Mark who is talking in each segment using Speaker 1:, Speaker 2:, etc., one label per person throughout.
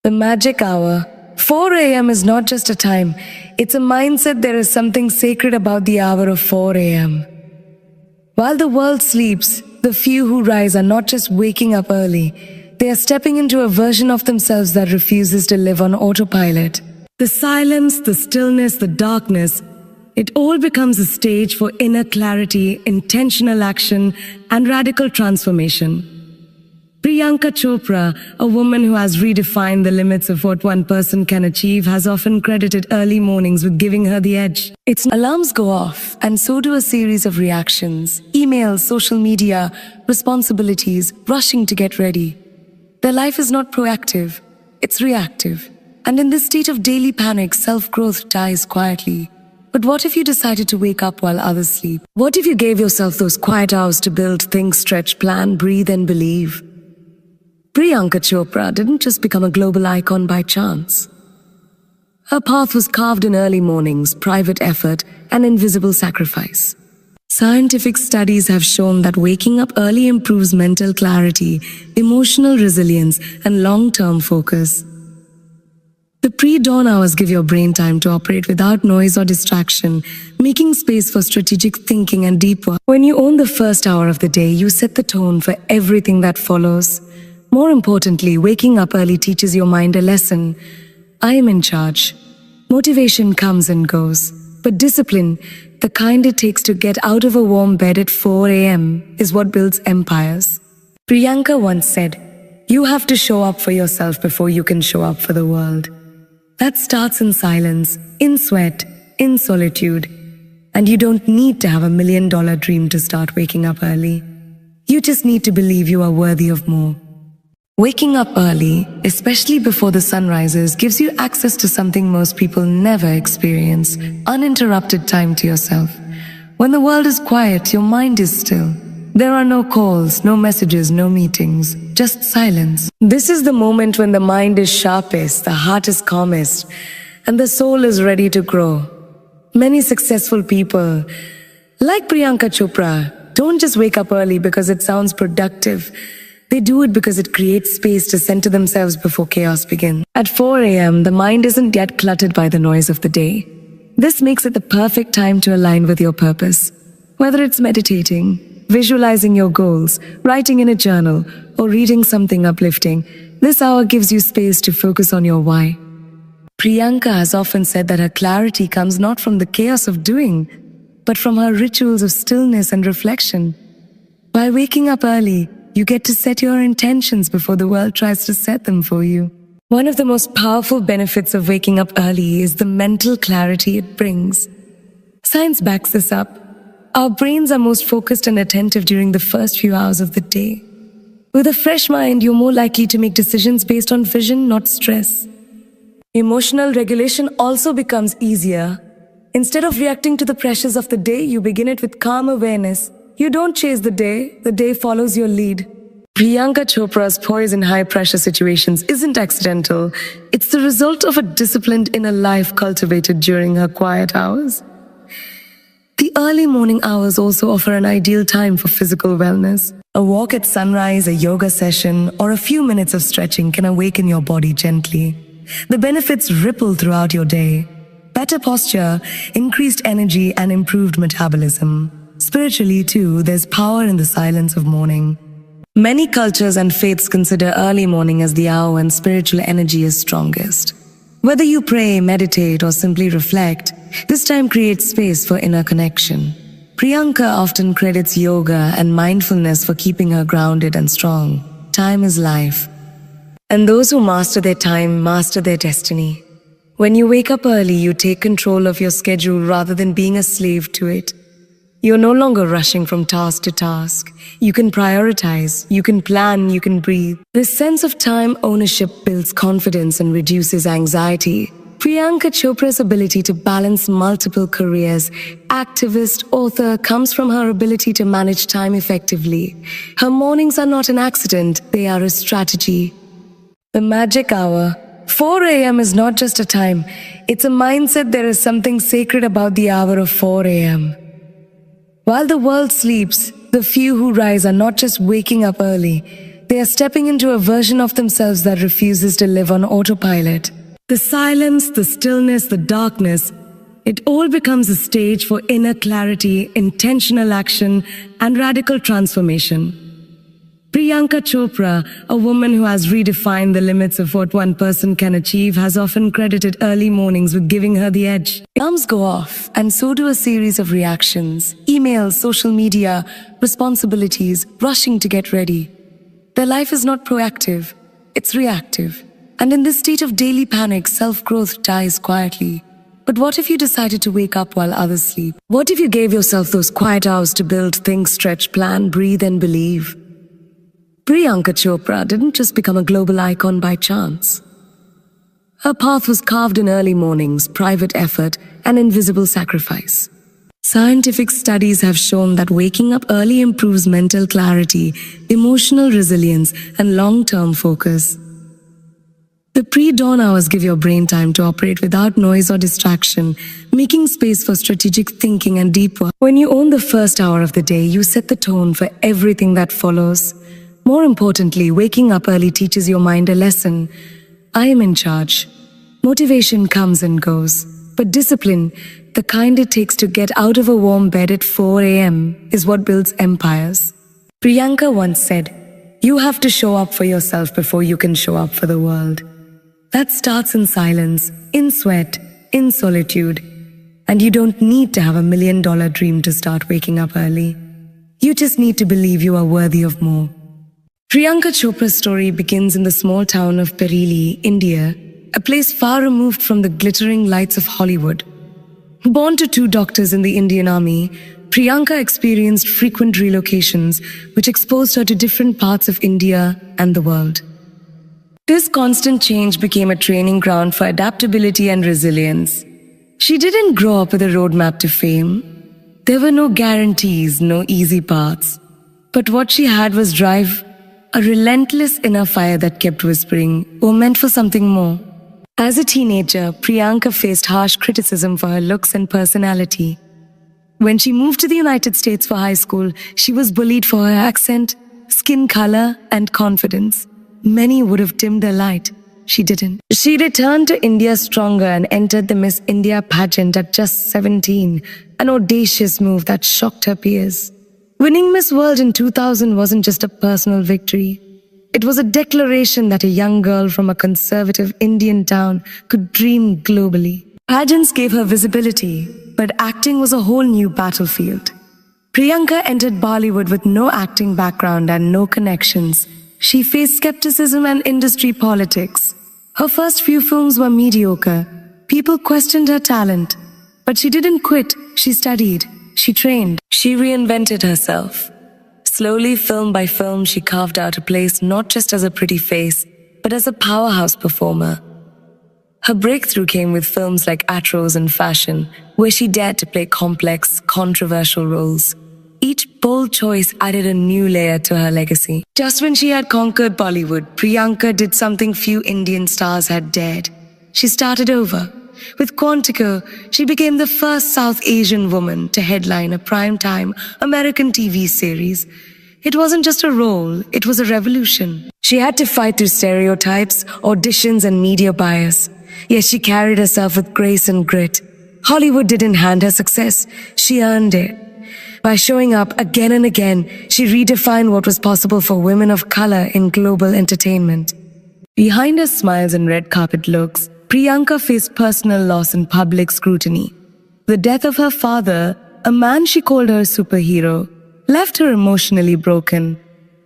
Speaker 1: The magic hour. 4 a.m. is not just a time, it's a mindset. There is something sacred about the hour of 4 a.m. While the world sleeps, the few who rise are not just waking up early, they are stepping into a version of themselves that refuses to live on autopilot. The silence, the stillness, the darkness, it all becomes a stage for inner clarity, intentional action, and radical transformation. Priyanka Chopra, a woman who has redefined the limits of what one person can achieve, has often credited early mornings with giving her the edge. Its alarms go off, and so do a series of reactions, emails, social media, responsibilities, rushing to get ready. Their life is not proactive, it's reactive. And in this state of daily panic, self-growth dies quietly. But what if you decided to wake up while others sleep? What if you gave yourself those quiet hours to build, think, stretch, plan, breathe, and believe? Priyanka Chopra didn't just become a global icon by chance. Her path was carved in early mornings, private effort, and invisible sacrifice. Scientific studies have shown that waking up early improves mental clarity, emotional resilience, and long-term focus. The pre-dawn hours give your brain time to operate without noise or distraction, making space for strategic thinking and deep work. When you own the first hour of the day, you set the tone for everything that follows. More importantly, waking up early teaches your mind a lesson. I am in charge. Motivation comes and goes, but discipline, the kind it takes to get out of a warm bed at 4 a.m., is what builds empires. Priyanka once said, "You have to show up for yourself before you can show up for the world." That starts in silence, in sweat, in solitude. And you don't need to have a $1 million dream to start waking up early. You just need to believe you are worthy of more. Waking up early, especially before the sun rises, gives you access to something most people never experience: uninterrupted time to yourself. When the world is quiet, your mind is still. There are no calls, no messages, no meetings, just silence. This is the moment when the mind is sharpest, the heart is calmest, and the soul is ready to grow. Many successful people, like Priyanka Chopra, don't just wake up early because it sounds productive. They do it because it creates space to center themselves before chaos begins. At 4 a.m., the mind isn't yet cluttered by the noise of the day. This makes it the perfect time to align with your purpose. Whether it's meditating, visualizing your goals, writing in a journal, or reading something uplifting, this hour gives you space to focus on your why. Priyanka has often said that her clarity comes not from the chaos of doing, but from her rituals of stillness and reflection. By waking up early, you get to set your intentions before the world tries to set them for you. One of the most powerful benefits of waking up early is the mental clarity it brings. Science backs this up. Our brains are most focused and attentive during the first few hours of the day. With a fresh mind, you're more likely to make decisions based on vision, not stress. Emotional regulation also becomes easier. Instead of reacting to the pressures of the day, you begin it with calm awareness. You don't chase the day follows your lead. Priyanka Chopra's poise in high-pressure situations isn't accidental. It's the result of a disciplined inner life cultivated during her quiet hours. The early morning hours also offer an ideal time for physical wellness. A walk at sunrise, a yoga session, or a few minutes of stretching can awaken your body gently. The benefits ripple throughout your day. Better posture, increased energy, and improved metabolism. Spiritually, too, there's power in the silence of morning. Many cultures and faiths consider early morning as the hour when spiritual energy is strongest. Whether you pray, meditate, or simply reflect, this time creates space for inner connection. Priyanka often credits yoga and mindfulness for keeping her grounded and strong. Time is life. And those who master their time master their destiny. When you wake up early, you take control of your schedule rather than being a slave to it. You're no longer rushing from task to task. You can prioritize, you can plan, you can breathe. This sense of time ownership builds confidence and reduces anxiety. Priyanka Chopra's ability to balance multiple careers, activist, author, comes from her ability to manage time effectively. Her mornings are not an accident, they are a strategy. The magic hour. 4 a.m. is not just a time, it's a mindset. There is something sacred about the hour of 4 a.m. While the world sleeps, the few who rise are not just waking up early, They are stepping into a version of themselves that refuses to live on autopilot. The silence, the stillness, the darkness, it all becomes a stage for inner clarity, intentional action, and radical transformation. Priyanka Chopra, a woman who has redefined the limits of what one person can achieve, has often credited early mornings with giving her the edge. Alarms go off, and so do a series of reactions, emails, social media, responsibilities, rushing to get ready. Their life is not proactive, it's reactive. And in this state of daily panic, self-growth dies quietly. But what if you decided to wake up while others sleep? What if you gave yourself those quiet hours to build, think, stretch, plan, breathe, and believe? Priyanka Chopra didn't just become a global icon by chance. Her path was carved in early mornings, private effort, and invisible sacrifice. Scientific studies have shown that waking up early improves mental clarity, emotional resilience, and long-term focus. The pre-dawn hours give your brain time to operate without noise or distraction, making space for strategic thinking and deep work. When you own the first hour of the day, you set the tone for everything that follows. More importantly, waking up early teaches your mind a lesson. I am in charge. Motivation comes and goes, but discipline, the kind it takes to get out of a warm bed at 4 a.m., is what builds empires. Priyanka once said, "You have to show up for yourself before you can show up for the world." That starts in silence, in sweat, in solitude. And you don't need to have $1 million dream to start waking up early. You just need to believe you are worthy of more. Priyanka Chopra's story begins in the small town of Bareilly, India, a place far removed from the glittering lights of Hollywood. Born to two doctors in the Indian Army, Priyanka experienced frequent relocations, which exposed her to different parts of India and the world. This constant change became a training ground for adaptability and resilience. She didn't grow up with a roadmap to fame. There were no guarantees, no easy paths. But what she had was drive, a relentless inner fire that kept whispering, "We're meant for something more." As a teenager, Priyanka faced harsh criticism for her looks and personality. When she moved to the United States for high school, she was bullied for her accent, skin color, and confidence. Many would have dimmed her light. She didn't. She returned to India stronger and entered the Miss India pageant at just 17, an audacious move that shocked her peers. Winning Miss World in 2000 wasn't just a personal victory. It was a declaration that a young girl from a conservative Indian town could dream globally. Pageants gave her visibility, but acting was a whole new battlefield. Priyanka entered Bollywood with no acting background and no connections. She faced skepticism and industry politics. Her first few films were mediocre. People questioned her talent. But she didn't quit. She studied. She trained. She reinvented herself. Slowly, film by film, she carved out a place not just as a pretty face, but as a powerhouse performer. Her breakthrough came with films like Atroz and Fashion, where she dared to play complex, controversial roles. Each bold choice added a new layer to her legacy. Just when she had conquered Bollywood, Priyanka did something few Indian stars had dared. She started over. With Quantico, she became the first South Asian woman to headline a primetime American TV series. It wasn't just a role, it was a revolution. She had to fight through stereotypes, auditions, and media bias. Yet she carried herself with grace and grit. Hollywood didn't hand her success, she earned it. By showing up again and again, she redefined what was possible for women of color in global entertainment. Behind her smiles and red carpet looks, Priyanka faced personal loss and public scrutiny. The death of her father, a man she called her superhero, left her emotionally broken.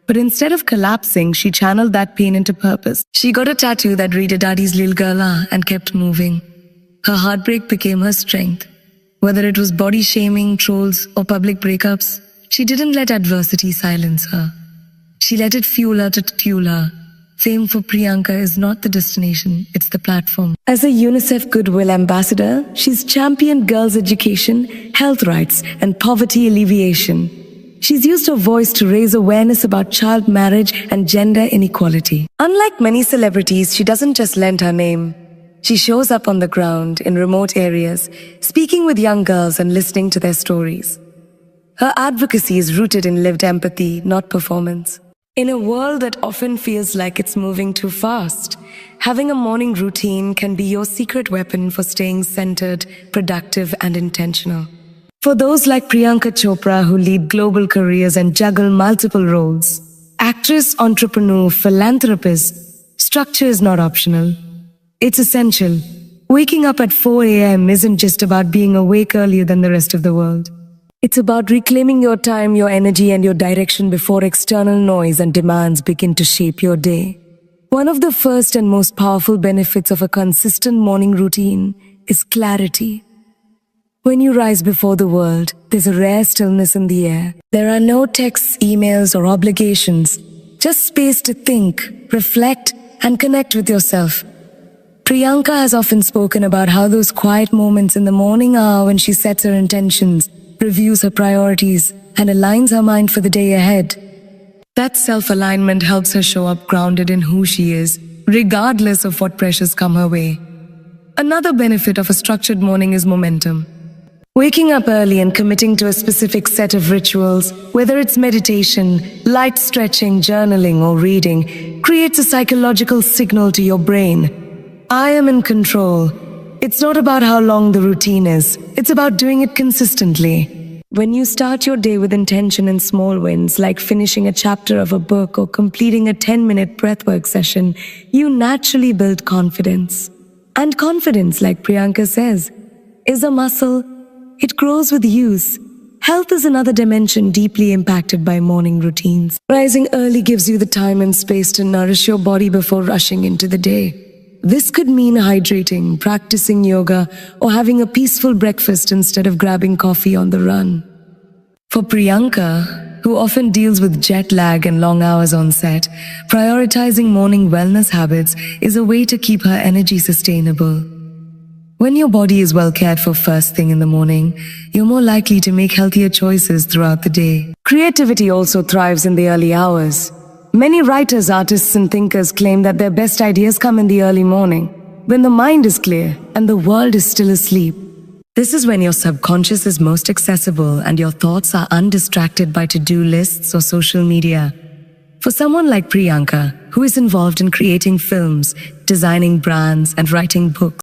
Speaker 1: But instead of collapsing, she channeled that pain into purpose. She got a tattoo that read "Daddy's Lil Girla" and kept moving. Her heartbreak became her strength. Whether it was body shaming, trolls, or public breakups, she didn't let adversity silence her. She let it fuel her to fuel her. Fame for Priyanka is not the destination, it's the platform. As a UNICEF Goodwill Ambassador, she's championed girls' education, health rights, and poverty alleviation. She's used her voice to raise awareness about child marriage and gender inequality. Unlike many celebrities, she doesn't just lend her name. She shows up on the ground in remote areas, speaking with young girls and listening to their stories. Her advocacy is rooted in lived empathy, not performance. In a world that often feels like it's moving too fast, having a morning routine can be your secret weapon for staying centered, productive, and intentional. For those like Priyanka Chopra who lead global careers and juggle multiple roles, actress, entrepreneur, philanthropist, structure is not optional. It's essential. Waking up at 4 a.m. isn't just about being awake earlier than the rest of the world. It's about reclaiming your time, your energy, and your direction before external noise and demands begin to shape your day. One of the first and most powerful benefits of a consistent morning routine is clarity. When you rise before the world, there's a rare stillness in the air. There are no texts, emails, or obligations, just space to think, reflect, and connect with yourself. Priyanka has often spoken about how those quiet moments in the morning are when she sets her intentions, reviews her priorities, and aligns her mind for the day ahead. That self-alignment helps her show up grounded in who she is, regardless of what pressures come her way. Another benefit of a structured morning is momentum. Waking up early and committing to a specific set of rituals, whether it's meditation, light stretching, journaling, or reading, creates a psychological signal to your brain. I am in control. It's not about how long the routine is, it's about doing it consistently. When you start your day with intention and small wins, like finishing a chapter of a book or completing a 10-minute breathwork session, you naturally build confidence. And confidence, like Priyanka says, is a muscle. It grows with use. Health is another dimension deeply impacted by morning routines. Rising early gives you the time and space to nourish your body before rushing into the day. This could mean hydrating, practicing yoga, or having a peaceful breakfast instead of grabbing coffee on the run. For Priyanka, who often deals with jet lag and long hours on set, prioritizing morning wellness habits is a way to keep her energy sustainable. When your body is well cared for first thing in the morning, you're more likely to make healthier choices throughout the day. Creativity also thrives in the early hours. Many writers, artists, and thinkers claim that their best ideas come in the early morning, when the mind is clear and the world is still asleep. This is when your subconscious is most accessible and your thoughts are undistracted by to-do lists or social media. For someone like Priyanka, who is involved in creating films, designing brands, and writing books,